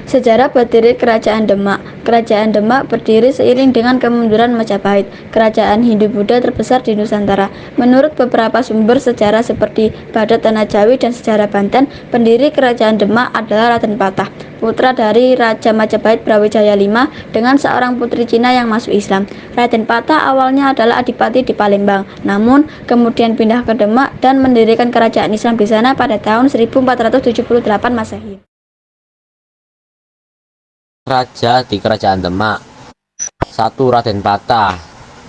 Sejarah berdiri Kerajaan Demak. Kerajaan Demak berdiri seiring dengan kemunduran Majapahit, kerajaan Hindu-Buddha terbesar di Nusantara. Menurut beberapa sumber sejarah seperti Badat Tanah Jawi dan Sejarah Banten, pendiri Kerajaan Demak adalah Raden Patah, putra dari Raja Majapahit Brawijaya V dengan seorang putri Cina yang masuk Islam. Raden Patah awalnya adalah adipati di Palembang, namun kemudian pindah ke Demak dan mendirikan kerajaan Islam di sana pada tahun 1478 Masehi. Raja di Kerajaan Demak. 1. Raden Patah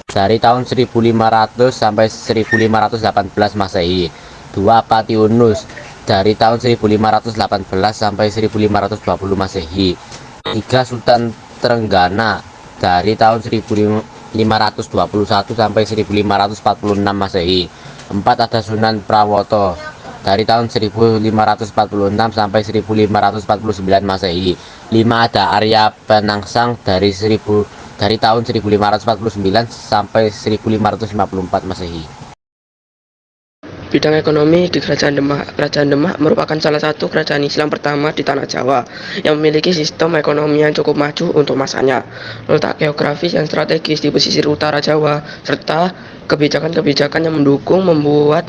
dari tahun 1500 sampai 1518 Masehi. 2. Patiunus dari tahun 1518 sampai 1520 Masehi. 3. Sultan Trenggana dari tahun 1521 sampai 1546 Masehi. 4. Ada Sunan Prawoto dari tahun 1546 sampai 1549 Masehi. 5. Ada Arya Penangsang dari tahun 1549 sampai 1554 Masehi. Bidang ekonomi di Kerajaan Demak. Kerajaan Demak merupakan salah satu kerajaan Islam pertama di Tanah Jawa yang memiliki sistem ekonomi yang cukup maju untuk masanya. Letak geografis yang strategis di pesisir utara Jawa serta kebijakan-kebijakan yang mendukung membuat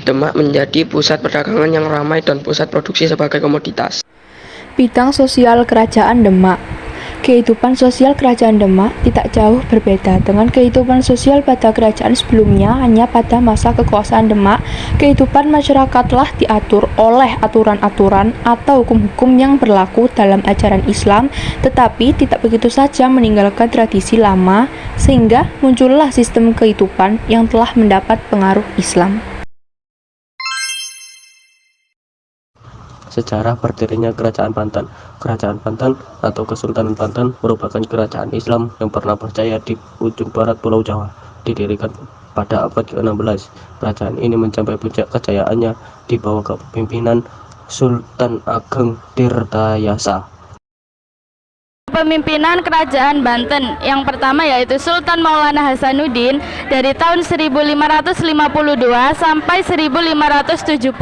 Demak menjadi pusat perdagangan yang ramai dan pusat produksi sebagai komoditas. Bidang sosial Kerajaan Demak. Kehidupan sosial Kerajaan Demak tidak jauh berbeda dengan kehidupan sosial pada kerajaan sebelumnya. Hanya pada masa kekuasaan Demak, kehidupan masyarakatlah diatur oleh aturan-aturan atau hukum-hukum yang berlaku dalam ajaran Islam, tetapi tidak begitu saja meninggalkan tradisi lama, sehingga muncullah sistem kehidupan yang telah mendapat pengaruh Islam. Sejarah berdirinya Kerajaan Banten. Kerajaan Banten atau Kesultanan Banten merupakan kerajaan Islam yang pernah berjaya di ujung barat Pulau Jawa. Didirikan pada abad ke-16, kerajaan ini mencapai puncak kejayaannya di bawah kepemimpinan Sultan Ageng Tirtayasa. Pemimpinan Kerajaan Banten yang pertama yaitu Sultan Maulana Hasanuddin dari tahun 1552 sampai 1570.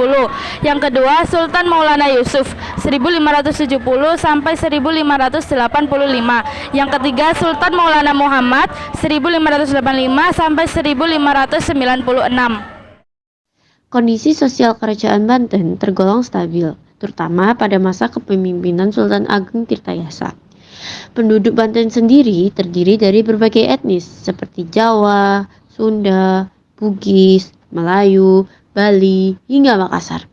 Yang kedua Sultan Maulana Yusuf 1570 sampai 1585. Yang ketiga Sultan Maulana Muhammad 1585 sampai 1596. Kondisi sosial Kerajaan Banten tergolong stabil, terutama pada masa kepemimpinan Sultan Ageng Tirtayasa. Penduduk Banten sendiri terdiri dari berbagai etnis seperti Jawa, Sunda, Bugis, Melayu, Bali, hingga Makassar.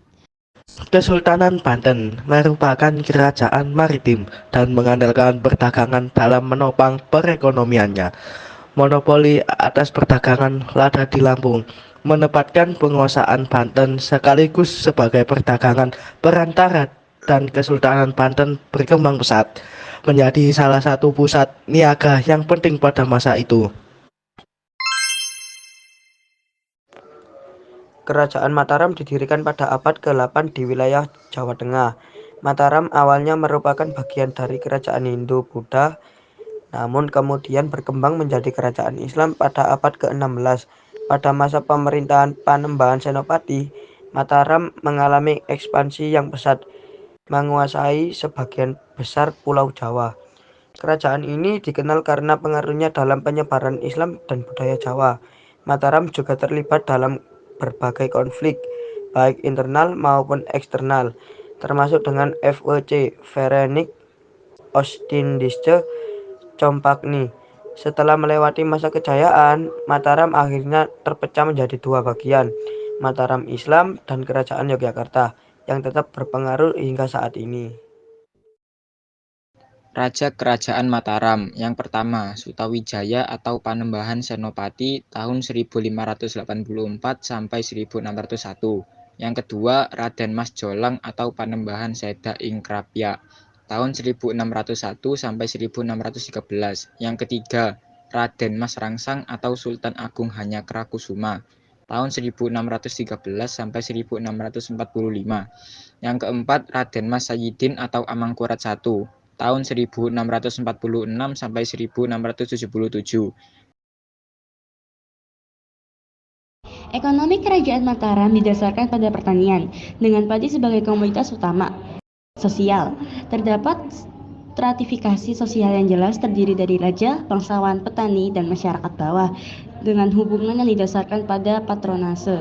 Kesultanan Banten merupakan kerajaan maritim dan mengandalkan perdagangan dalam menopang perekonomiannya. Monopoli atas perdagangan lada di Lampung menempatkan penguasaan Banten sekaligus sebagai perdagangan perantara, dan Kesultanan Banten berkembang pesat menjadi salah satu pusat niaga yang penting pada masa itu. Kerajaan Mataram didirikan pada abad ke-8 di wilayah Jawa Tengah. Mataram awalnya merupakan bagian dari kerajaan Hindu-Buddha, namun kemudian berkembang menjadi kerajaan Islam pada abad ke-16. Pada masa pemerintahan Panembahan Senopati, Mataram mengalami ekspansi yang pesat, menguasai sebagian besar Pulau Jawa. Kerajaan ini dikenal karena pengaruhnya dalam penyebaran Islam dan budaya Jawa. Mataram juga terlibat dalam berbagai konflik, baik internal maupun eksternal, termasuk dengan VOC (Verenigd Oostindische Compagnie). Setelah melewati masa kejayaan, Mataram akhirnya terpecah menjadi dua bagian, Mataram Islam dan Kerajaan Yogyakarta, yang tetap berpengaruh hingga saat ini. Raja Kerajaan Mataram yang pertama Sutawijaya atau Panembahan Senopati tahun 1584 sampai 1601. Yang kedua Raden Mas Jolang atau Panembahan Seda ing Krapyak tahun 1601 sampai 1613. Yang ketiga Raden Mas Rangsang atau Sultan Agung Hanyakrakusuma tahun 1613 sampai 1645. Yang keempat Raden Mas Sayyidin atau Amangkurat I tahun 1646 sampai 1677. Ekonomi Kerajaan Mataram didasarkan pada pertanian, dengan padi sebagai komoditas utama. Sosial, terdapat stratifikasi sosial yang jelas terdiri dari raja, bangsawan, petani, dan masyarakat bawah dengan hubungan yang didasarkan pada patronase.